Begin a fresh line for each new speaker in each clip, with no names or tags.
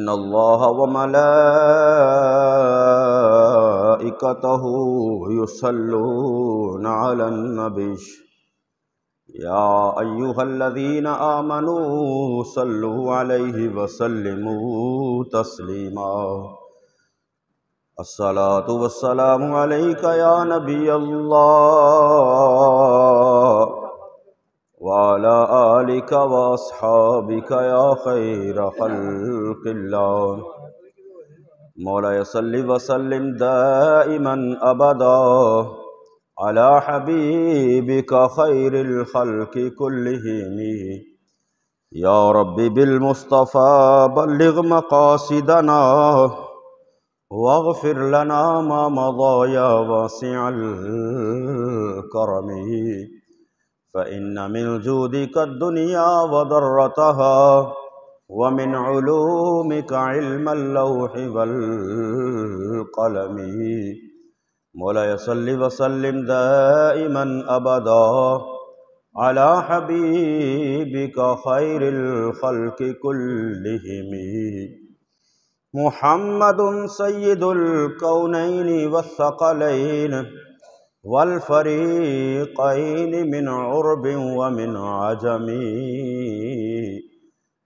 إن الله وملائكته يصلون على النبي يا أيها الذين آمنوا صلوا عليه وسلموا تسليما الصلاة والسلام عليك يا نبي الله وعلى آلك وأصحابك يا خير خلق الله مولاي صل وسلم دائما أبدا على حبيبك خير الخلق كلهم يا رب بالمصطفى بلغ مقاصدنا واغفر لنا ما مضى يا واسع الكرم فإن من جودك الدنيا وضرتها ومن علومك علم اللوح والقلم مولاي صل وسلم دائما أبدا على حبيبك خير الخلق كلهم محمد سيد الكونين والثقلين والفريقين من عرب ومن عجم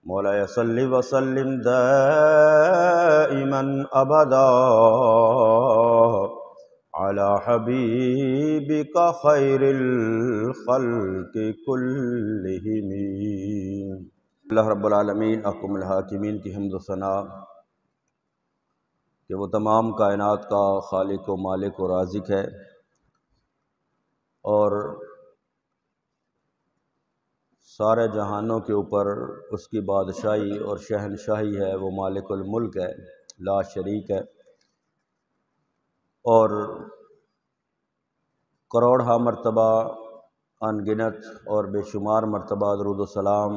مولاي صل وسلم دائما أبدا على حبيبك خير الخلق كلهم اللہ رب العالمین احکم الحاکمین کی حمد و ثنا کہ وہ تمام کائنات کا خالق و مالک و رازق ہے اور سارے جہانوں کے اوپر اس کی بادشاہی اور شہنشاہی ہے، وہ مالک الملک ہے، لا شریک ہے، اور کروڑہا مرتبہ ان گنت اور بے شمار مرتبہ درود و سلام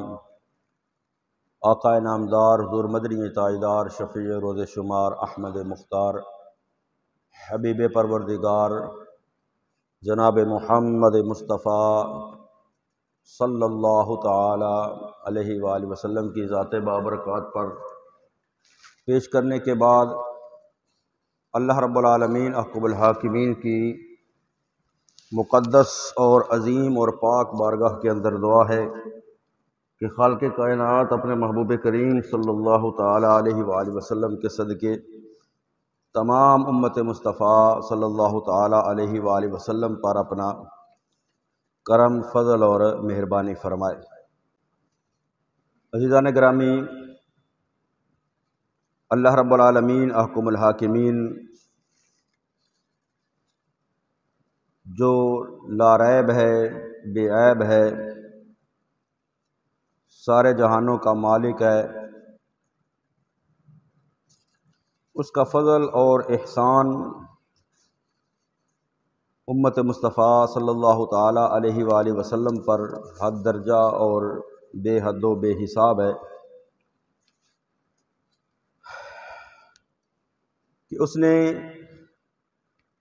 آقا نامدار حضور مدنی تاجدار شفیع روز شمار احمد مختار حبیب پروردگار جناب محمد مصطفیٰ صلی اللہ تعالی علیہ وآلہ وسلم کی ذات بابرکات پر پیش کرنے کے بعد اللہ رب العالمین احکم الحاکمین کی مقدس اور عظیم اور پاک بارگاہ کے اندر دعا ہے کہ خالق کائنات اپنے محبوب کریم صلی اللہ تعالی علیہ وآلہ وسلم کے صدقے تمام امت مصطفیٰ صلی اللہ تعالی علیہ وآلہ وسلم پر اپنا کرم فضل اور مہربانی فرمائے۔ عزیزان گرامی، اللہ رب العالمین احکم الحاکمین جو لا ریب ہے، بے عیب ہے، سارے جہانوں کا مالک ہے، اس کا فضل اور احسان امت مصطفیٰ صلی اللہ تعالی علیہ وآلہ وسلم پر حد درجہ اور بے حد و بے حساب ہے کہ اس نے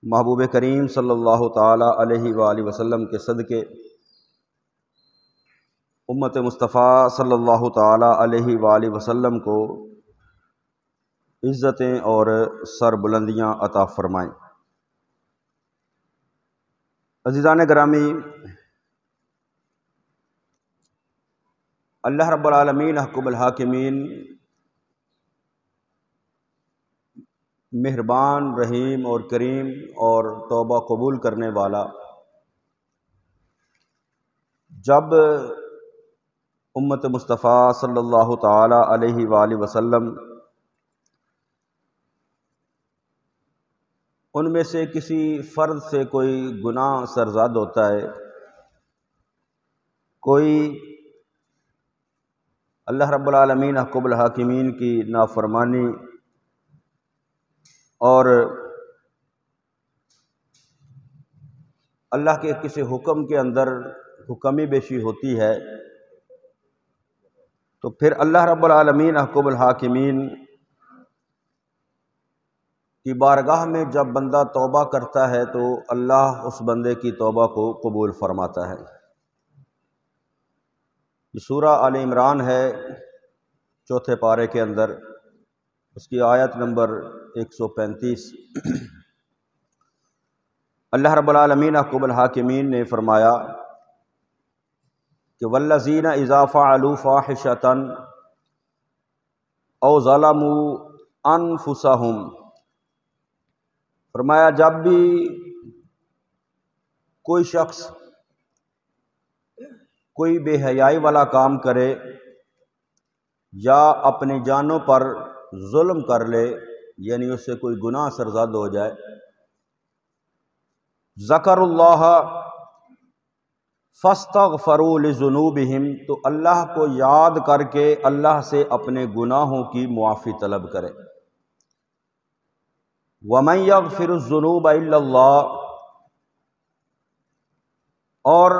محبوب کریم صلی اللہ تعالی علیہ وآلہ وسلم کے صدقے امت مصطفیٰ صلی اللہ تعالی علیہ وآلہ وسلم کو عزتیں اور سربلندیاں عطا فرمائیں۔ عزیزان گرامی، اللہ رب العالمین احکم الحاکمین مہربان، رحیم اور کریم اور توبہ قبول کرنے والا، جب امت مصطفیٰ صلی اللہ تعالی علیہ وآلہ وسلم ان میں سے کسی فرد سے کوئی گناہ سرزاد ہوتا ہے، کوئی اللہ رب العالمین احکم الحاکمین کی نافرمانی اور اللہ کے کسی حکم کے اندر حکمی بیشی ہوتی ہے، تو پھر اللہ رب العالمین احکم الحاکمین کی بارگاہ میں جب بندہ توبہ کرتا ہے تو اللہ اس بندے کی توبہ کو قبول فرماتا ہے۔ یہ سورہ آل عمران ہے، چوتھے پارے کے اندر اس کی آیت نمبر 135۔ اللہ رب العالمین احکم الحاکمین نے فرمایا کہ والذین اذا فعلوا فاحشۃ او ظلموا انفسہم، فرمایا جب بھی کوئی شخص کوئی بے حیائی والا کام کرے یا اپنی جانوں پر ظلم کر لے، یعنی اس سے کوئی گناہ سرزد ہو جائے، ذکر اللہ فاستغفروا لذنوبہم، تو اللہ کو یاد کر کے اللہ سے اپنے گناہوں کی معافی طلب کرے۔ ومن یغفر الذنوب الا اللہ، اور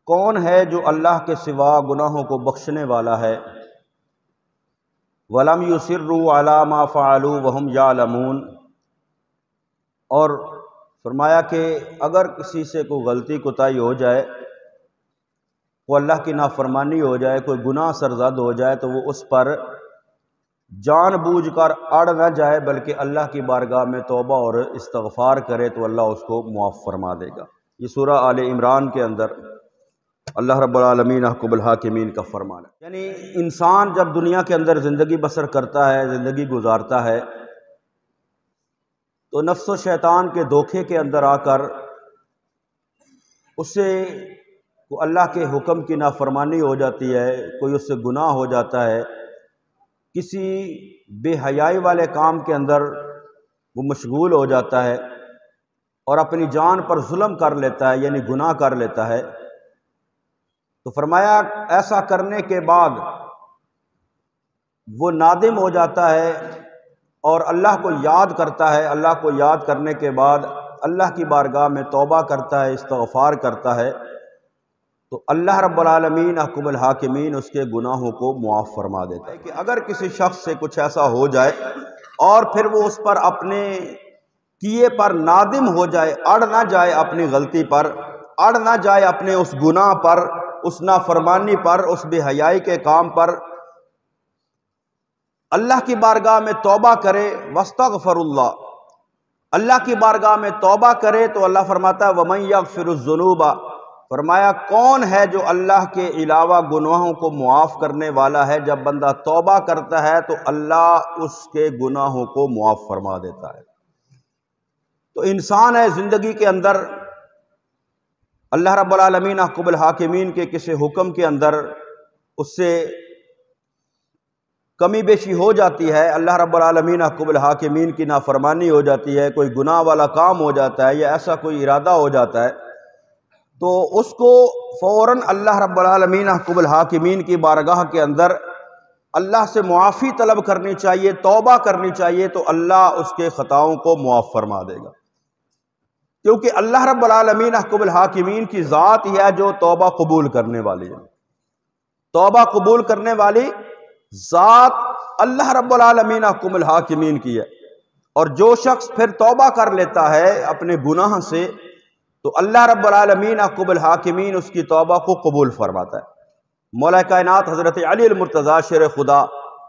کون ہے جو اللہ کے سوا گناہوں کو بخشنے والا ہے۔ وَلَمْ يُصِرُّوا عَلَى مَا فَعَلُوا وَهُمْ يَعْلَمُونَ، اور فرمایا کہ اگر کسی سے کوئی غلطی کوتاہی ہو جائے، وہ اللہ کی نافرمانی ہو جائے، کوئی گناہ سرزد ہو جائے، تو وہ اس پر جان بوجھ کر اڑ نہ جائے، بلکہ اللہ کی بارگاہ میں توبہ اور استغفار کرے تو اللہ اس کو معاف فرما دے گا۔ یہ سورہ آل عمران کے اندر اللہ رب العالمین احکم الحاکمین کا فرمان ہے۔ یعنی انسان جب دنیا کے اندر زندگی بسر کرتا ہے، زندگی گزارتا ہے، تو نفس و شیطان کے دھوکے کے اندر آ کر اس سے اللہ کے حکم کی نافرمانی ہو جاتی ہے، کوئی اس سے گناہ ہو جاتا ہے، کسی بے حیائی والے کام کے اندر وہ مشغول ہو جاتا ہے اور اپنی جان پر ظلم کر لیتا ہے، یعنی گناہ کر لیتا ہے، تو فرمایا ایسا کرنے کے بعد وہ نادم ہو جاتا ہے اور اللہ کو یاد کرتا ہے، اللہ کو یاد کرنے کے بعد اللہ کی بارگاہ میں توبہ کرتا ہے، استغفار کرتا ہے، تو اللہ رب العالمین احکم الحاکمین اس کے گناہوں کو معاف فرما دیتا ہے۔ کہ اگر کسی شخص سے کچھ ایسا ہو جائے اور پھر وہ اس پر اپنے کیے پر نادم ہو جائے، اڑ نہ جائے اپنی غلطی پر، اڑ نہ جائے اپنے اس گناہ پر، اس نافرمانی پر، اس بے حیائی کے کام پر، اللہ کی بارگاہ میں توبہ کرے، واستغفر اللہ، اللہ کی بارگاہ میں توبہ کرے، تو اللہ فرماتا ہے وَمَن يَغْفِرُ الذُّنُوبَ، فرمایا کون ہے جو اللہ کے علاوہ گناہوں کو معاف کرنے والا ہے۔ جب بندہ توبہ کرتا ہے تو اللہ اس کے گناہوں کو معاف فرما دیتا ہے۔ تو انسان ہے زندگی کے اندر اللہ رب العالمین احکم الحاکمین کے کسی حکم کے اندر اس سے کمی بیشی ہو جاتی ہے، اللہ رب العالمین احکم الحاکمین کی نافرمانی ہو جاتی ہے، کوئی گناہ والا کام ہو جاتا ہے یا ایسا کوئی ارادہ ہو جاتا ہے، تو اس کو فوراً اللہ رب العالمین احکم الحاکمین کی بارگاہ کے اندر اللہ سے معافی طلب کرنی چاہیے، توبہ کرنی چاہیے، تو اللہ اس کے خطاؤں کو معاف فرما دے گا، کیونکہ اللہ رب العالمین احکم الحاکمین کی ذات ہی ہے جو توبہ قبول کرنے والی ہے۔ توبہ قبول کرنے والی ذات اللہ رب العالمین احکم الحاکمین کی ہے، اور جو شخص پھر توبہ کر لیتا ہے اپنے گناہ سے تو اللہ رب العالمین احکم الحاکمین اس کی توبہ کو قبول فرماتا ہے۔ مولا کائنات حضرت علی المرتضیٰ شیر خدا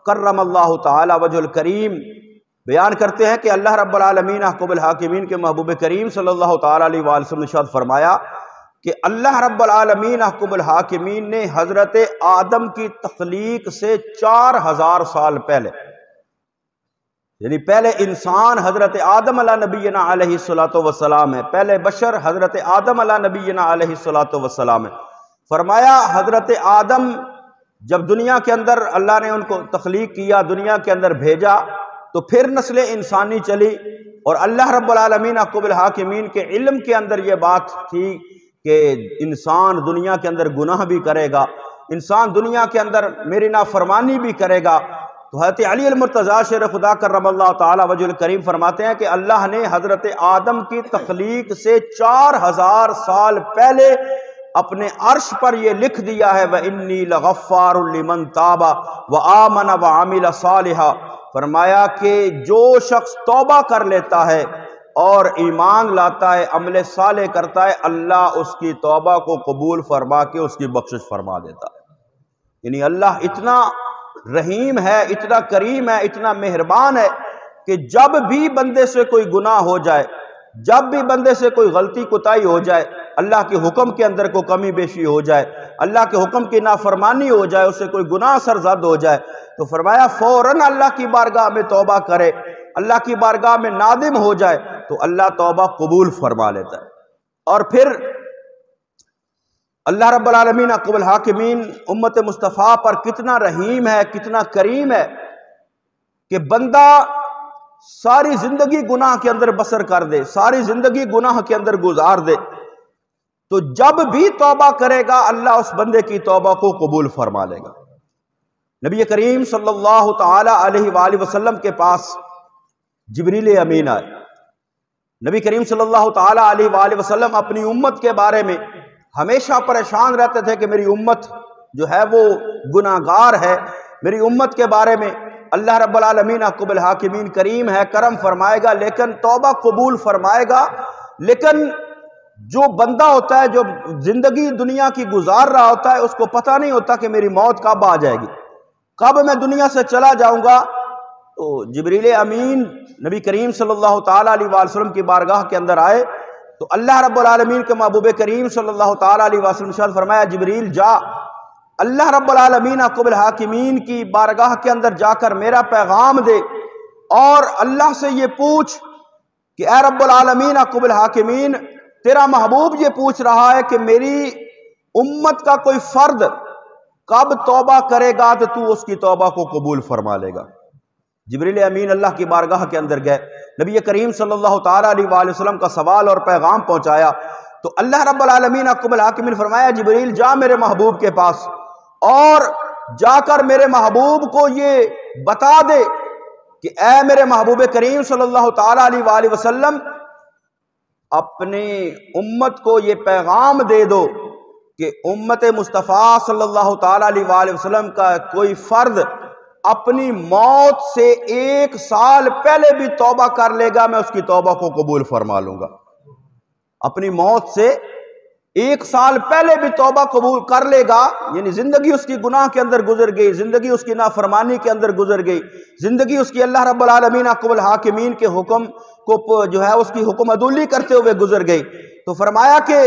کرم اللہ تعالی وجہ الکریم بیان کرتے ہیں کہ اللہ رب العالمین احکم الحاکمین کے محبوب کریم صلی اللہ تعالی علیہ وآلہ وسلم نے ارشاد فرمایا کہ اللہ رب العالمین احکم الحاکمین نے حضرت آدم کی تخلیق سے 4000 سال پہلے، یعنی پہلے انسان حضرت آدم علیہ نبینا علیہ السلام ہے، پہلے بشر حضرت آدم علیہ نبینا علیہ السلام ہے، فرمایا حضرت آدم جب دنیا کے اندر اللہ نے ان کو تخلیق کیا، دنیا کے اندر بھیجا، تو پھر نسل انسانی چلی، اور اللہ رب العالمین احکم الحاکمین کے علم کے اندر یہ بات تھی کہ انسان دنیا کے اندر گناہ بھی کرے گا، انسان دنیا کے اندر میری نافرمانی بھی کرے گا۔ تو حضرت علی المرتضیٰ شیر خدا کرم اللہ تعالی وجہ الکریم فرماتے ہیں کہ اللہ نے حضرت آدم کی تخلیق سے 4000 سال پہلے اپنے عرش پر یہ لکھ دیا ہے وَإِنِّي لَغَفَّارٌ لِمَن تَابَ وَآمَنَ وَعَمِلَ صَالِحًا، فرمایا کہ جو شخص توبہ کر لیتا ہے اور ایمان لاتا ہے، عمل صالح کرتا ہے، اللہ اس کی توبہ کو قبول فرما کے اس کی بخشش فرما دیتا ہے۔ یعنی اللہ اتنا رحیم ہے، اتنا کریم ہے، اتنا مہربان ہے کہ جب بھی بندے سے کوئی گناہ ہو جائے، جب بھی بندے سے کوئی غلطی کوتاہی ہو جائے، اللہ کے حکم کے اندر کوئی کمی بیشی ہو جائے، اللہ کے حکم کی نافرمانی ہو جائے، اسے کوئی گناہ سرزد ہو جائے، تو فرمایا فوراً اللہ کی بارگاہ میں توبہ کرے، اللہ کی بارگاہ میں نادم ہو جائے تو اللہ توبہ قبول فرما لیتا ہے۔ اور پھر اللہ رب العالمین احکم الحاکمین امت مصطفیٰ پر کتنا رحیم ہے، کتنا کریم ہے کہ بندہ ساری زندگی گناہ کے اندر بسر کر دے، ساری زندگی گناہ کے اندر گزار دے، تو جب بھی توبہ کرے گا اللہ اس بندے کی توبہ کو قبول فرما لے گا۔ نبی کریم صلی اللہ تعالی علیہ وآلہ وسلم کے پاس جبریل امین آئے۔ نبی کریم صلی اللہ تعالی علیہ وآلہ وسلم اپنی امت کے بارے میں ہمیشہ پریشان رہتے تھے کہ میری امت جو ہے وہ گناہگار ہے، میری امت کے بارے میں اللہ رب العالمین احکم الحاکمین کریم ہے، کرم فرمائے گا، لیکن توبہ قبول فرمائے گا، لیکن جو بندہ ہوتا ہے جو زندگی دنیا کی گزار رہا ہوتا ہے اس کو پتہ نہیں ہوتا کہ میری موت کب آ جائے گی، کب میں دنیا سے چلا جاؤں گا۔ تو جبریل امین نبی کریم صلی اللہ تعالیٰ علیہ وآلہ وسلم کی بارگاہ کے اندر آئے تو اللہ رب العالمین کے محبوب کریم صلی اللہ تعالیٰ علیہ وسلم نے فرمایا جبریل جا، اللہ رب العالمین احکم الحاکمین کی بارگاہ کے اندر جا کر میرا پیغام دے اور اللہ سے یہ پوچھ کہ اے رب العالمین احکم الحاکمین تیرا محبوب یہ پوچھ رہا ہے کہ میری امت کا کوئی فرد کب توبہ کرے گا تو تو اس کی توبہ کو قبول فرما لے گا۔ جبریل امین اللہ کی بارگاہ کے اندر گئے، نبی کریم صلی اللہ تعالیٰ علیہ وآلہ وسلم کا سوال اور پیغام پہنچایا تو اللہ رب العالمین احکم الحاکمین فرمایا جبریل جا میرے محبوب کے پاس اور جا کر میرے محبوب کو یہ بتا دے کہ اے میرے محبوب کریم صلی اللہ تعالیٰ علیہ وآلہ وسلم اپنی امت کو یہ پیغام دے دو کہ امت مصطفیٰ صلی اللہ تعالیٰ علیہ وآلہ وسلم کا کوئی فرد اپنی موت سے 1 سال پہلے بھی توبہ کر لے گا میں اس کی توبہ کو قبول فرما لوں گا۔ اپنی موت سے 1 سال پہلے بھی توبہ قبول کر لے گا، یعنی زندگی اس کی گناہ کے اندر گزر گئی، زندگی اس کی نافرمانی کے اندر گزر گئی، زندگی اس کی اللہ رب العالمین احکم الحاکمین کے حکم کو جو ہے اس کی حکم عدولی کرتے ہوئے گزر گئی۔ تو فرمایا کہ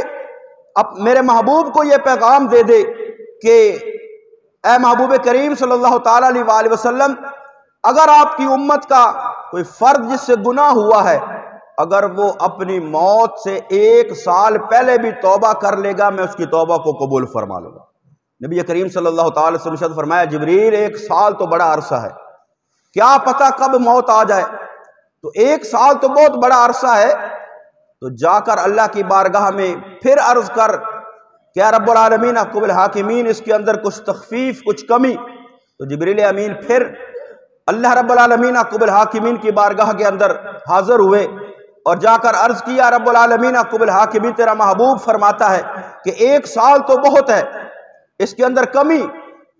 اب میرے محبوب کو یہ پیغام دے دے کہ اے محبوب کریم صلی اللہ تعالیٰ علیہ وآلہ وسلم اگر آپ کی امت کا کوئی فرد جس سے گناہ ہوا ہے اگر وہ اپنی موت سے 1 سال پہلے بھی توبہ کر لے گا میں اس کی توبہ کو قبول فرما لوں گا۔ نبی کریم صلی اللہ تعالیٰ علیہ وسلم فرمایا جبریل 1 سال تو بڑا عرصہ ہے، کیا پتہ کب موت آ جائے، تو 1 سال تو بہت بڑا عرصہ ہے، تو جا کر اللہ کی بارگاہ میں پھر عرض کر کہ اے رب العالمین احکم الحاکمین اس کے اندر کچھ تخفیف کچھ کمی۔ تو جبریل امین پھر اللہ رب العالمین احکم الحاکمین کی بارگاہ کے اندر حاضر ہوئے اور جا کر عرض کیا رب العالمین احکم الحاکمین تیرا محبوب فرماتا ہے کہ 1 سال تو بہت ہے، اس کے اندر کمی۔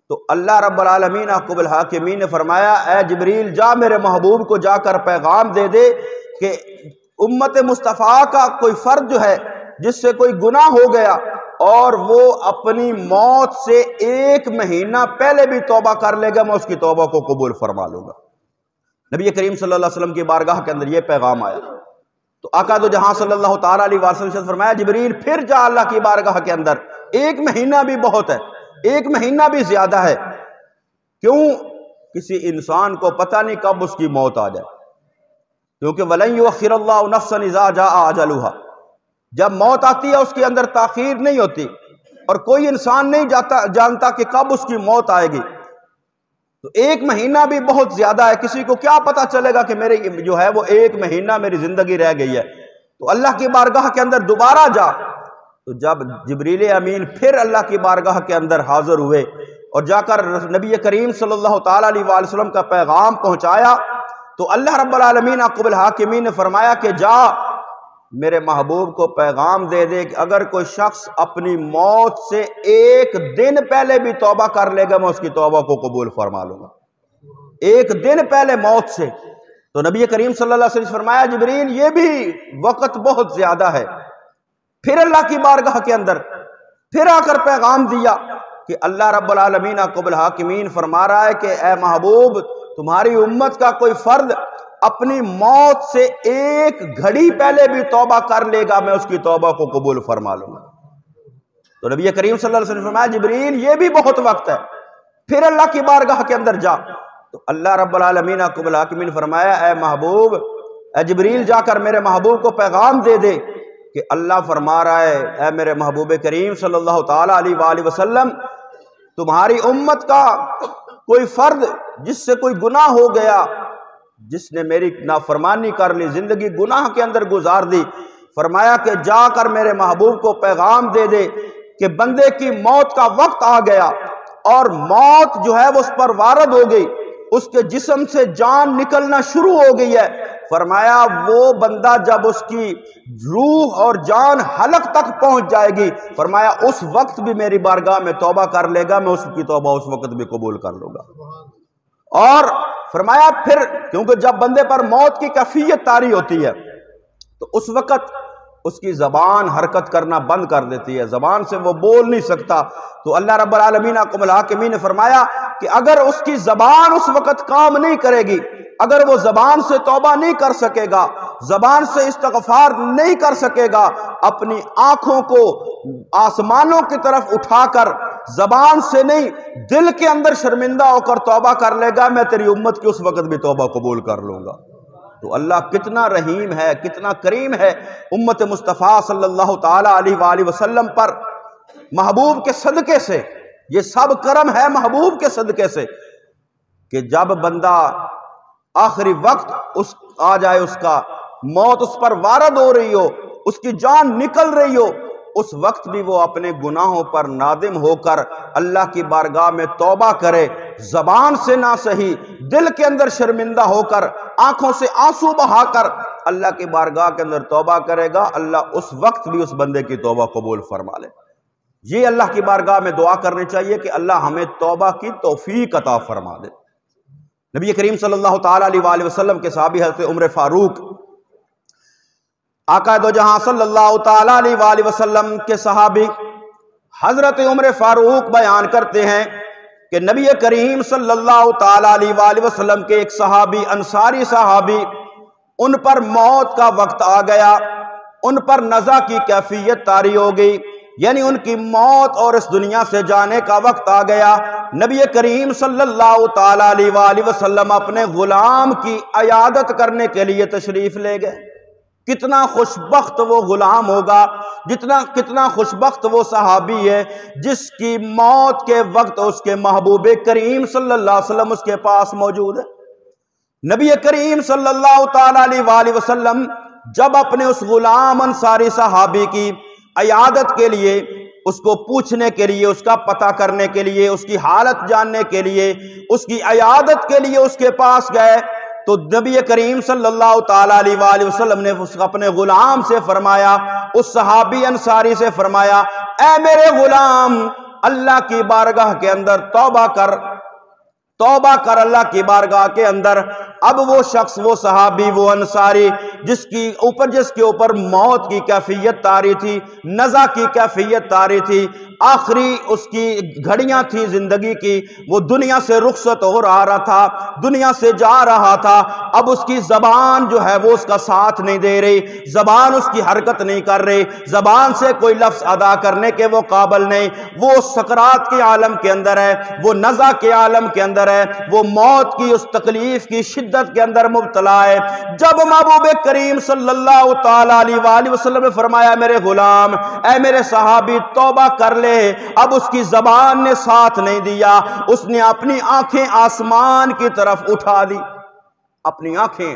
تو اللہ رب العالمین احکم الحاکمین نے فرمایا اے جبریل جا میرے محبوب کو جا کر پیغام دے دے کہ امت مصطفیٰ کا کوئی فرد جو ہے جس سے کوئی گناہ ہو گیا اور وہ اپنی موت سے 1 مہینہ پہلے بھی توبہ کر لے گا میں اس کی توبہ کو قبول فرما لوں گا۔ نبی کریم صلی اللہ علیہ وسلم کی بارگاہ کے اندر یہ پیغام آیا تو آقا دو جہاں صلی اللہ تعالیٰ علیہ وسلم نے فرمایا جبریل پھر جا اللہ کی بارگاہ کے اندر 1 مہینہ بھی بہت ہے، 1 مہینہ بھی زیادہ ہے، کیوں؟ کسی انسان کو پتہ نہیں کب اس کی موت آ جائے، کیونکہ وَلَن يُؤَخِّرَ اللَّهُ نَفْسًا إِذَا جَاءَ أَجَلُهَا، جب موت آتی ہے اس کے اندر تاخیر نہیں ہوتی اور کوئی انسان نہیں جانتا کہ کب اس کی موت آئے گی، تو 1 مہینہ بھی بہت زیادہ ہے، کسی کو کیا پتا چلے گا کہ میرے جو ہے وہ 1 مہینہ میری زندگی رہ گئی ہے۔ تو اللہ کی بارگاہ کے اندر دوبارہ جا، تو جب جبریل امین پھر اللہ کی بارگاہ کے اندر حاضر ہوئے اور جا کر نبی کریم صلی اللہ تعالیٰ علیہ وآلہ وسلم کا پیغام پہنچایا تو اللہ رب العالمین احکم الحاکمین نے فرمایا کہ جا میرے محبوب کو پیغام دے دے کہ اگر کوئی شخص اپنی موت سے 1 دن پہلے بھی توبہ کر لے گا میں اس کی توبہ کو قبول فرما لوں گا، 1 دن پہلے موت سے۔ تو نبی کریم صلی اللہ علیہ وسلم نے فرمایا جبریل یہ بھی وقت بہت زیادہ ہے۔ پھر اللہ کی بارگاہ کے اندر پھر آ کر پیغام دیا کہ اللہ رب العالمین قبل حاکمین فرما رہا ہے کہ اے محبوب تمہاری امت کا کوئی فرد اپنی موت سے ایک گھڑی پہلے بھی توبہ کر لے گا، میں اس کی توبہ کو قبول فرما لوں گا۔ تو نبی کریم صلی اللہ علیہ وسلم نے فرمایا جبریل یہ بھی بہت وقت ہے، پھر اللہ کی بارگاہ کے اندر جا۔ تو اللہ رب العالمین قبل حاکمین فرمایا اے محبوب، اے جبریل جا کر میرے محبوب کو پیغام دے دے کہ اللہ فرما رہا ہے اے میرے محبوب کریم صلی اللہ تعالیٰ علیہ وآلہ وسلم، تمہاری امت کا کوئی فرد جس سے کوئی گناہ ہو گیا، جس نے میری نافرمانی کر لی، زندگی گناہ کے اندر گزار دی، فرمایا کہ جا کر میرے محبوب کو پیغام دے دے کہ بندے کی موت کا وقت آ گیا اور موت جو ہے وہ اس پر وارد ہو گئی، اس کے جسم سے جان نکلنا شروع ہو گئی ہے۔ فرمایا وہ بندہ جب اس کی روح اور جان حلق تک پہنچ جائے گی، فرمایا اس وقت بھی میری بارگاہ میں توبہ کر لے گا، میں اس کی توبہ اس وقت بھی قبول کر لوں گا۔ اور فرمایا پھر کیونکہ جب بندے پر موت کی کیفیت طاری ہوتی ہے تو اس وقت اس کی زبان حرکت کرنا بند کر دیتی ہے، زبان سے وہ بول نہیں سکتا۔ تو اللہ رب العالمین قبل حاکمین نے فرمایا کہ اگر اس کی زبان اس وقت کام نہیں کرے گی، اگر وہ زبان سے توبہ نہیں کر سکے گا، زبان سے استغفار نہیں کر سکے گا، اپنی آنکھوں کو آسمانوں کی طرف اٹھا کر زبان سے نہیں دل کے اندر شرمندہ ہو کر توبہ کر لے گا، میں تیری امت کی اس وقت بھی توبہ قبول کر لوں گا۔ تو اللہ کتنا رحیم ہے، کتنا کریم ہے امت مصطفیٰ صلی اللہ تعالیٰ علیہ وآلہ وسلم پر۔ محبوب کے صدقے سے یہ سب کرم ہے، محبوب کے صدقے سے کہ جب بندہ آخری وقت آ جائے، اس کا موت اس پر وارد ہو رہی ہو، اس کی جان نکل رہی ہو، اس وقت بھی وہ اپنے گناہوں پر نادم ہو کر اللہ کی بارگاہ میں توبہ کرے، زبان سے نہ صحیح دل کے اندر شرمندہ ہو کر آنکھوں سے آنسو بہا کر اللہ کی بارگاہ کے اندر توبہ کرے گا، اللہ اس وقت بھی اس بندے کی توبہ قبول فرما لے۔ یہ اللہ کی بارگاہ میں دعا کرنی چاہیے کہ اللہ ہمیں توبہ کی توفیق عطا فرما دے۔ نبی کریم صلی اللہ تعالیٰ علیہ وآلہ وسلم کے صحابی حضرت عمر فاروق، آقا دو جہاں صلی اللہ تعالیٰ علیہ وآلہ وسلم کے صحابی حضرت عمر فاروق بیان کرتے ہیں کہ نبی کریم صلی اللہ تعالیٰ علیہ وآلہ وسلم کے ایک صحابی، انصاری صحابی، ان پر موت کا وقت آ گیا، ان پر نزع کی کیفیت طاری ہو گئی، یعنی ان کی موت اور اس دنیا سے جانے کا وقت آ گیا۔ نبی کریم صلی اللہ تعالیٰ علیہ وآلہ وسلم اپنے غلام کی عیادت کرنے کے لیے تشریف لے گئے۔ کتنا خوش بخت وہ غلام ہوگا، کتنا خوش بخت وہ صحابی ہے جس کی موت کے وقت اس کے محبوب کریم صلی اللہ علیہ وسلم اس کے پاس موجود ہے۔ نبی کریم صلی اللہ تعالیٰ علیہ وآلہ وسلم جب اپنے اس غلام انصاری صحابی کی عیادت کے لیے، اس کو پوچھنے کے لیے، اس کا پتہ کرنے کے لیے، اس کی حالت جاننے کے لیے، اس کی عیادت کے لیے اس کے پاس گئے تو نبی کریم صلی اللہ تعالیٰ علیہ وآلہ وسلم نے اپنے غلام سے فرمایا، اس صحابی انصاری سے فرمایا، اے میرے غلام، اللہ کی بارگاہ کے اندر توبہ کر اللہ کی بارگاہ کے اندر۔ اب وہ شخص، وہ صحابی، وہ انصاری جس کے اوپر موت کی کیفیت طاری تھی، نزع کی کیفیت طاری تھی، آخری اس کی گھڑیاں تھی زندگی کی، وہ دنیا سے رخصت ہو رہا تھا، دنیا سے جا رہا تھا۔ اب اس کی زبان جو ہے وہ اس کا ساتھ نہیں دے رہی، زبان اس کی حرکت نہیں کر رہی، زبان سے کوئی لفظ ادا کرنے کے وہ قابل نہیں، وہ سکرات کے عالم کے اندر ہے، وہ نزع کے عالم کے اندر ہے، وہ موت کی اس تکلیف کی شدت کے اندر مبتلا ہے۔ جب محبوب کریم صلی اللہ تعالیٰ علیہ وآلہ وسلم نے فرمایا میرے غلام، اے میرے صحابی توبہ کر لے، اب اس کی زبان نے ساتھ نہیں دیا، اس نے اپنی آنکھیں آسمان کی طرف اٹھا دی، اپنی آنکھیں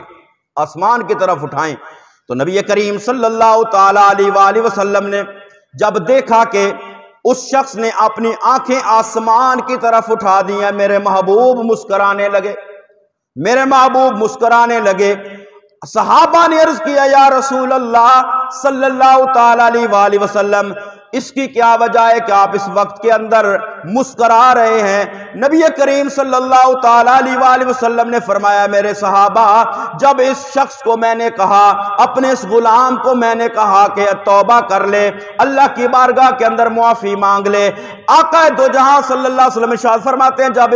آسمان کی طرف اٹھائیں۔ تو نبی کریم صلی اللہ تعالیٰ علیہ وآلہ وسلم نے جب دیکھا کہ اس شخص نے اپنی آنکھیں آسمان کی طرف اٹھا دی ہیں، میرے محبوب مسکرانے لگے۔ صحابہ نے عرض کیا یا رسول اللہ صلی اللہ تعالیٰ علیہ وآلہ وسلم، اس کی کیا وجہ ہے کہ آپ اس وقت کے اندر مسکرا رہے ہیں؟ نبی کریم صلی اللہ تعالیٰ علیہ وآلہ وسلم نے فرمایا میرے صحابہ، جب اس شخص کو میں نے کہا، اپنے اس غلام کو میں نے کہا کہ توبہ کر لے، اللہ کی بارگاہ کے اندر معافی مانگ لے، آقا دو جہاں صلی اللہ علیہ وسلم ارشاد فرماتے ہیں جب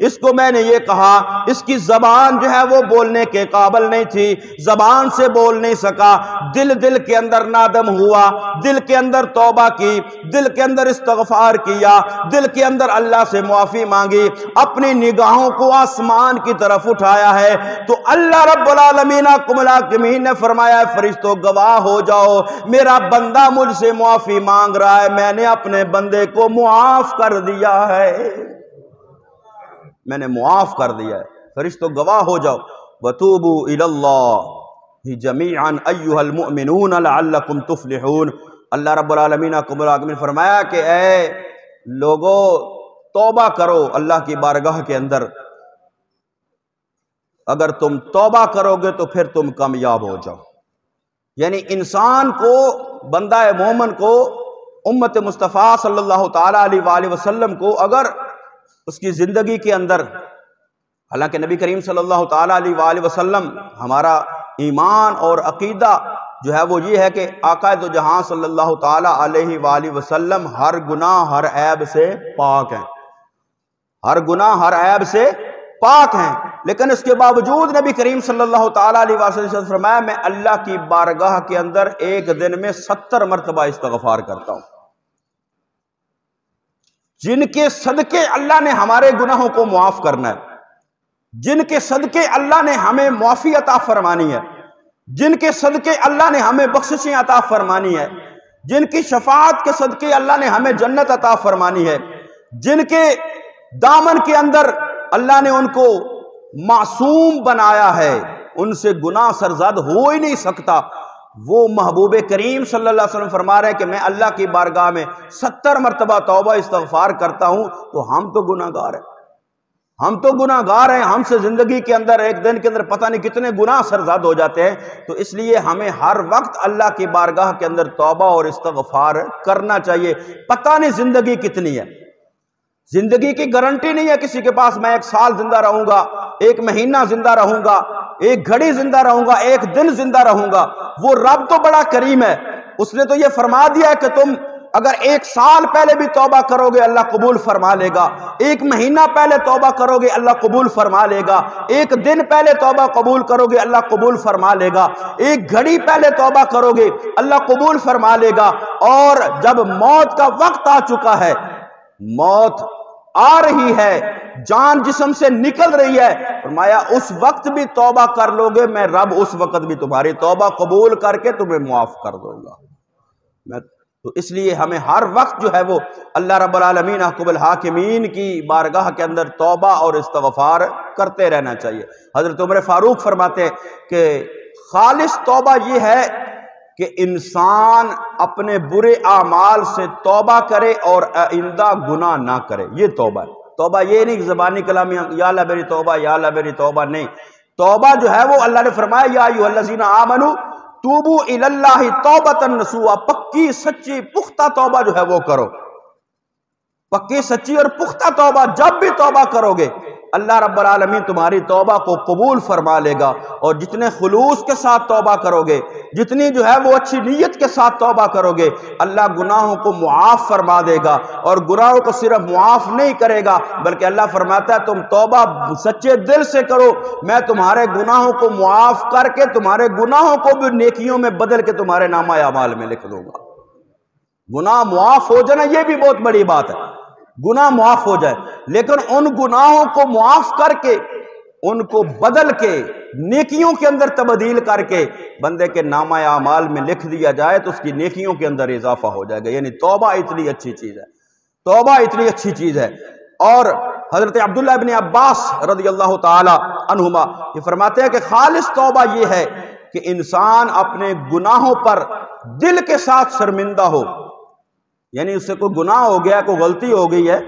اس کو میں نے یہ کہا، اس کی زبان جو ہے وہ بولنے کے قابل نہیں تھی، زبان سے بول نہیں سکا، دل کے اندر نادم ہوا، دل کے اندر توبہ کی، دل کے اندر استغفار کیا، دل کے اندر اللہ سے معافی مانگی، اپنی نگاہوں کو آسمان کی طرف اٹھایا ہے، تو اللہ رب العالمین نے فرمایا ہے فرشتوں گواہ ہو جاؤ، میرا بندہ مجھ سے معافی مانگ رہا ہے، میں نے اپنے بندے کو معاف کر دیا ہے، میں نے معاف کر دیا ہے، فرشتوں گواہ ہو جاؤ۔ وَتُوبُوا إِلَى اللَّهِ جَمِيعًا أَيُّهَا الْمُؤْمِنُونَ لَعَلَّكُمْ تُفْلِحُونَ۔ اللہ رب العالمین نے فرمایا کہ اے لوگو توبہ کرو اللہ کی بارگاہ کے اندر، اگر تم توبہ کرو گے تو پھر تم کامیاب ہو جاؤ۔ یعنی انسان کو، بندہ مومن کو، امت مصطفیٰ صلی اللہ تعالیٰ علیہ وآلہ وسلم کو اگر اس کی زندگی کے اندر، حالانکہ نبی کریم صلی اللہ تعالیٰ علیہ وآلہ وسلم، ہمارا ایمان اور عقیدہ جو ہے وہ یہ ہے کہ آقا دو جہاں صلی اللہ تعالیٰ علیہ وآلہ وسلم ہر گناہ ہر عیب سے پاک ہیں، ہر گناہ ہر عیب سے پاک ہیں، لیکن اس کے باوجود نبی کریم صلی اللہ تعالیٰ علیہ وسلم نے فرمایا میں اللہ کی بارگاہ کے اندر ایک دن میں 70 مرتبہ استغفار کرتا ہوں، جن کے صدقے اللہ نے ہمارے گناہوں کو معاف کرنا ہے، جن کے صدقے اللہ نے ہمیں معافی عطا فرمانی ہے، جن کے صدقے اللہ نے ہمیں بخششیں عطا فرمانی ہے، جن کی شفاعت کے صدقے اللہ نے ہمیں جنت عطا فرمانی ہے، جن کے دامن کے اندر اللہ نے ان کو معصوم بنایا ہے، ان سے گناہ سرزد ہو ہی نہیں سکتا، وہ محبوب کریم صلی اللہ علیہ وسلم فرما رہے ہیں کہ میں اللہ کی بارگاہ میں 70 مرتبہ توبہ استغفار کرتا ہوں، تو ہم تو گناہ گار ہیں، ہم تو گناہ گار ہیں، ہم سے زندگی کے اندر ایک دن کے اندر پتہ نہیں کتنے گناہ سرزد ہو جاتے ہیں، تو اس لیے ہمیں ہر وقت اللہ کی بارگاہ کے اندر توبہ اور استغفار کرنا چاہیے۔ پتہ نہیں زندگی کتنی ہے، زندگی کی گارنٹی نہیں ہے کسی کے پاس میں 1 سال زندہ رہوں گا، 1 مہینہ زندہ رہوں گا، 1 گھڑی زندہ رہوں گا، 1 دن زندہ رہوں گا۔ وہ رب تو بڑا کریم ہے، اس نے تو یہ فرما دیا ہے کہ تم اگر 1 سال پہلے بھی توبہ کرو گے اللہ قبول فرما لے گا، 1 مہینہ پہلے توبہ کرو گے اللہ قبول فرما لے گا، 1 دن پہلے توبہ قبول کرو گے اللہ قبول فرما لے گا، 1 گھڑی پہلے توبہ کرو گے اللہ قبول فرما لے گا، اور جب موت کا وقت آ چکا ہے، موت آ رہی ہے، جان جسم سے نکل رہی ہے، فرمایا اس وقت بھی توبہ کر لو گے میں رب اس وقت بھی تمہاری توبہ قبول کر کے تمہیں معاف کر دوں گا۔ تو اس لیے ہمیں ہر وقت جو ہے وہ اللہ رب العالمین حکم الحاکمین کی بارگاہ کے اندر توبہ اور استغفار کرتے رہنا چاہیے۔ حضرت عمر فاروق فرماتے ہیں کہ خالص توبہ یہ ہے کہ انسان اپنے برے اعمال سے توبہ کرے اور آئندہ گناہ نہ کرے، یہ توبہ ہے۔ توبہ یہ نہیں کہ زبانی کلامی یا اللہ میری توبہ یا اللہ میری توبہ، نہیں، توبہ جو ہے وہ اللہ نے فرمایا یا ایھا الذین آمنوا توبوا الی اللہ توبۃ نصوحا، پکی سچی پختہ توبہ جو ہے وہ کرو، پکی سچی اور پختہ توبہ، جب بھی توبہ کرو گے اللہ رب العالمین تمہاری توبہ کو قبول فرما لے گا، اور جتنے خلوص کے ساتھ توبہ کرو گے، جتنی جو ہے وہ اچھی نیت کے ساتھ توبہ کرو گے، اللہ گناہوں کو معاف فرما دے گا، اور گناہوں کو صرف معاف نہیں کرے گا بلکہ اللہ فرماتا ہے تم توبہ سچے دل سے کرو، میں تمہارے گناہوں کو معاف کر کے تمہارے گناہوں کو بھی نیکیوں میں بدل کے تمہارے نامہ اعمال میں لکھ دوں گا۔ گناہ معاف ہو جانا یہ بھی بہت بڑی بات ہے، گناہ معاف ہو جائے، لیکن ان گناہوں کو معاف کر کے، ان کو بدل کے، نیکیوں کے اندر تبدیل کر کے بندے کے نامہ اعمال میں لکھ دیا جائے تو اس کی نیکیوں کے اندر اضافہ ہو جائے گا۔ یعنی توبہ اتنی اچھی چیز ہے، توبہ اتنی اچھی چیز ہے۔ اور حضرت عبداللہ ابن عباس رضی اللہ تعالی عنہما یہ فرماتے ہیں کہ خالص توبہ یہ ہے کہ انسان اپنے گناہوں پر دل کے ساتھ شرمندہ ہو، یعنی اس سے کوئی گناہ ہو گیا ہے، کوئی غلطی ہو گئی ہے،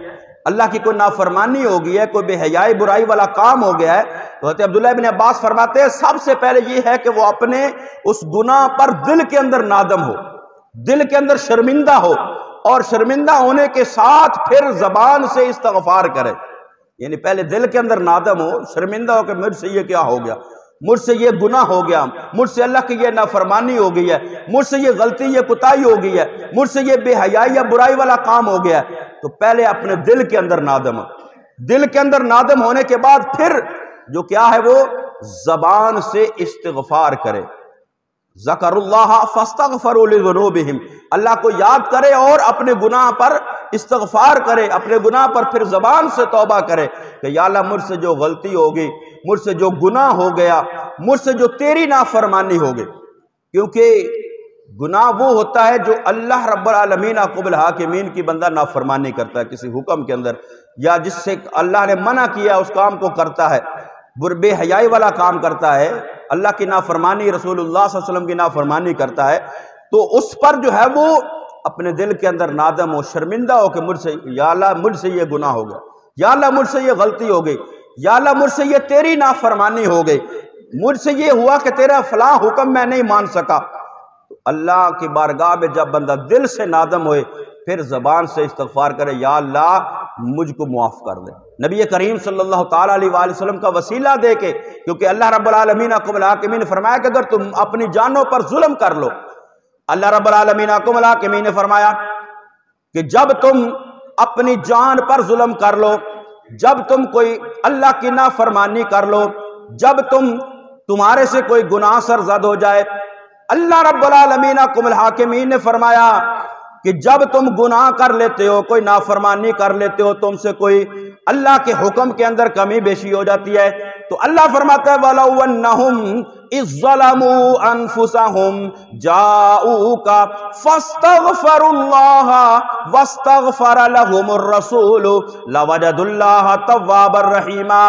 اللہ کی کوئی نافرمانی ہو گئی ہے، کوئی بے حیائی برائی والا کام ہو گیا ہے، تو حضرت عبداللہ ابن عباس فرماتے ہیں سب سے پہلے یہ ہے کہ وہ اپنے اس گناہ پر دل کے اندر نادم ہو، دل کے اندر شرمندہ ہو، اور شرمندہ ہونے کے ساتھ پھر زبان سے استغفار کرے. یعنی پہلے دل کے اندر نادم ہو، شرمندہ ہو کہ مجھ سے یہ کیا ہو گیا، مجھ سے یہ گناہ ہو گیا، مجھ سے اللہ کی یہ نافرمانی ہو گئی ہے، مجھ سے یہ غلطی یہ کوتاہی ہو گئی ہے، مجھ سے یہ بے حیائی یا برائی والا کام ہو گیا ہے. تو پہلے اپنے دل کے اندر نادم ہو. دل کے اندر نادم ہونے کے بعد پھر جو کیا ہے وہ زبان سے استغفار کرے. ذکر اللہ فاستغفروا لذنوبہم، اللہ کو یاد کرے اور اپنے گناہ پر استغفار کرے، اپنے گناہ پر پھر زبان سے توبہ کرے کہ یا اللہ مجھ سے جو غلطی ہوگی، مجھ سے جو گناہ ہو گیا، مجھ سے جو تیری نافرمانی ہو گئی. کیونکہ گناہ وہ ہوتا ہے جو اللہ رب العالمین عقب الحاکمین کی بندہ نافرمانی کرتا ہے کسی حکم کے اندر، یا جس سے اللہ نے منع کیا اس کام کو کرتا ہے، بے حیائی والا کام کرتا ہے، اللہ کی نافرمانی، رسول اللہ صلی اللہ علیہ وسلم کی نافرمانی کرتا ہے. تو اس پر جو ہے وہ اپنے دل کے اندر نادم ہو، شرمندہ ہو کہ مجھ سے یا اللہ مجھ سے یہ گناہ ہو گیا، یا اللہ مجھ سے یہ غلطی ہو گئی، یا اللہ مجھ سے یہ تیری نافرمانی ہو گئی، مجھ سے یہ ہوا کہ تیرا فلاں حکم میں نہیں مان سکا. اللہ کی بارگاہ میں جب بندہ دل سے نادم ہوئے پھر زبان سے استغفار کرے، یا اللہ مجھ کو معاف کر دے. نبی کریم صلی اللہ تعالیٰ علیہ وآلہ وسلم کا وسیلہ دے کے، کیونکہ اللہ رب العالمین عقب الحاکمین نے فرمایا کہ اگر تم اپنی جانوں پر ظلم کر لو، اللہ رب العالمین عقب الحاکمین نے فرمایا کہ جب تم اپنی جان پر ظلم کر لو، جب تم کوئی اللہ کی نافرمانی کر لو، جب تمہارے سے کوئی گناہ سرزد ہو جائے، اللہ رب العالمین عقب الحاکمین نے فرمایا کہ جب تم گناہ کر لیتے ہو، کوئی نافرمانی کر لیتے ہو، تم سے کوئی اللہ کے حکم کے اندر کمی بیشی ہو جاتی ہے، تو اللہ فرماتا ہے وَلَوْ أَنَّهُمْ إِذ ظَّلَمُوا أَنفُسَهُمْ جَاءُوكَ فَاسْتَغْفَرُوا اللَّهَ وَاسْتَغْفَرَ لَهُمُ الرَّسُولُ لَوَجَدُوا اللَّهَ تَوَّابًا رَحِيمًا.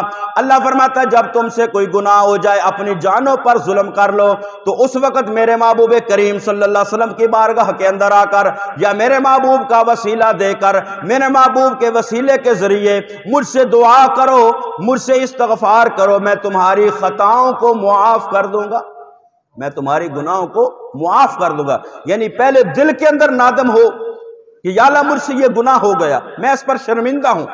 اللہ فرماتا ہے جب تم سے کوئی گناہ ہو جائے، اپنی جانوں پر ظلم کر لو، تو اس وقت میرے محبوب کریم صلی اللہ علیہ وسلم کی بارگاہ کے اندر آ کر یا میرے محبوب کا وسیلہ دے کر، میرے محبوب کے وسیلے کے ذریعے مجھ سے دعا کرو، مجھ سے استغفار کرو، میں تمہاری خطاؤں کو معاف کر دوں گا، میں تمہاری گناہوں کو معاف کر دوں گا. یعنی پہلے دل کے اندر نادم ہو کہ یا اللہ مجھ سے یہ گناہ ہو گیا، میں اس پر شرمندہ ہوں،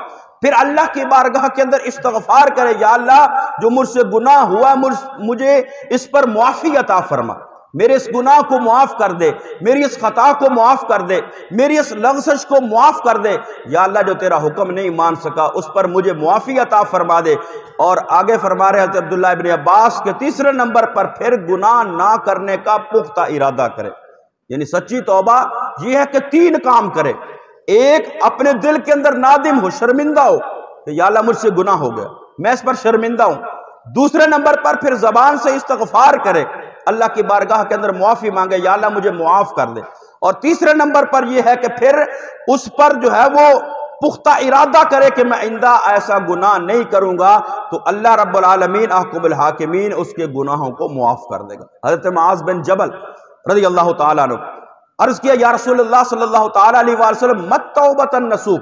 پھر اللہ کی بارگاہ کے اندر استغفار کرے، یا اللہ جو مجھ سے گناہ ہوا مجھے اس پر معافی عطا فرما، میرے اس گناہ کو معاف کر دے، میری اس خطا کو معاف کر دے، میری اس لغزش کو معاف کر دے، یا اللہ جو تیرا حکم نہیں مان سکا اس پر مجھے معافی عطا فرما دے. اور آگے فرما رہے حضرت عبداللہ ابن عباس کے تیسرے نمبر پر پھر گناہ نہ کرنے کا پختہ ارادہ کرے. یعنی سچی توبہ یہ ہے کہ 3 کام کرے. ایک، اپنے دل کے اندر نادم ہو، شرمندہ ہو کہ یا اللہ مجھ سے گناہ ہو گیا، میں اس پر شرمندہ ہوں. دوسرے نمبر پر پھر زبان سے استغفار کرے، اللہ کی بارگاہ کے اندر معافی مانگے، یا اللہ مجھے معاف کر دے. اور تیسرے نمبر پر یہ ہے کہ پھر اس پر جو ہے وہ پختہ ارادہ کرے کہ میں آئندہ ایسا گناہ نہیں کروں گا، تو اللہ رب العالمین عقب الحاکمین اس کے گناہوں کو معاف کر دے گا. حضرت معاذ بن جبل رضی اللہ تعالیٰ عنہ عرض کیا یا رسول اللہ صلی اللہ تعالیٰ علیہ وآلہ وسلم مت توبۃ النصوح،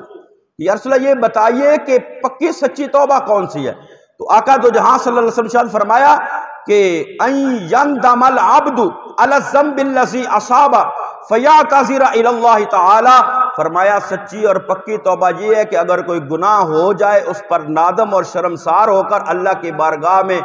یا رسول اللہ یہ بتائیے کہ پکی سچی توبہ کون سی ہے؟ تو آقا دو جہاں صلی اللہ علیہ وسلم فرمایا کہ ان یندم العبد علی الذنب الذی اصاب فیعتذر الی اللہ تعالی. فرمایا سچی اور پکی توبہ یہ ہے کہ اگر کوئی گناہ ہو جائے اس پر نادم اور شرمسار ہو کر اللہ کی بارگاہ میں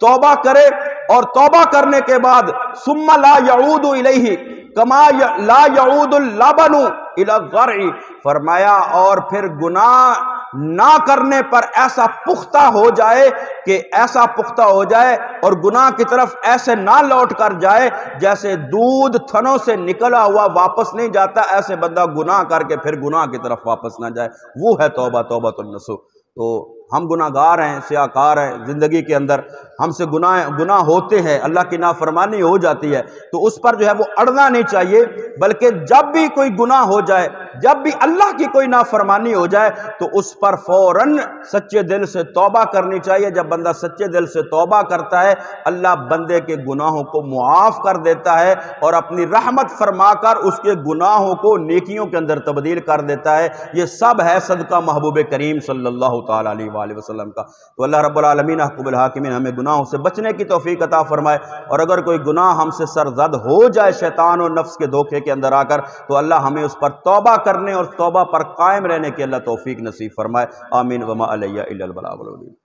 توبہ کرے، اور توبہ کرنے کے بعد ثم لا یعود الیہ کما لا یعود اللبن الی الضرع. فرمایا اور پھر گناہ نہ کرنے پر ایسا پختہ ہو جائے کہ ایسا پختہ ہو جائے اور گناہ کی طرف ایسے نہ لوٹ کر جائے جیسے دودھ تھنوں سے نکلا ہوا واپس نہیں جاتا، ایسے بندہ گناہ کر کے پھر گناہ کی طرف واپس نہ جائے. وہ ہے توبہ، توبۃ النصوح. تو ہم گناہ گار ہیں، سیاہ کار ہیں، زندگی کے اندر ہم سے گناہ ہوتے ہیں، اللہ کی نافرمانی ہو جاتی ہے، تو اس پر جو ہے وہ اڑنا نہیں چاہیے، بلکہ جب بھی کوئی گناہ ہو جائے، جب بھی اللہ کی کوئی نافرمانی ہو جائے تو اس پر فوراً سچے دل سے توبہ کرنی چاہیے. جب بندہ سچے دل سے توبہ کرتا ہے اللہ بندے کے گناہوں کو معاف کر دیتا ہے اور اپنی رحمت فرما کر اس کے گناہوں کو نیکیوں کے اندر تبدیل کر دیتا ہے. یہ سب ہے صدقہ محبوب کریم صلی اللہ تعالیٰ علیہ وآلہ علیہ وسلم کا۔ تو اللہ رب العالمین احکم الحاکمین ہمیں گناہوں سے بچنے کی توفیق عطا فرمائے، اور اگر کوئی گناہ ہم سے سرزد ہو جائے شیطان اور نفس کے دھوکے کے اندر آ کر، تو اللہ ہمیں اس پر توبہ کرنے اور توبہ پر قائم رہنے کی اللہ توفیق نصیب فرمائے۔ آمین۔ وما علیہ الا البلاغ المبین۔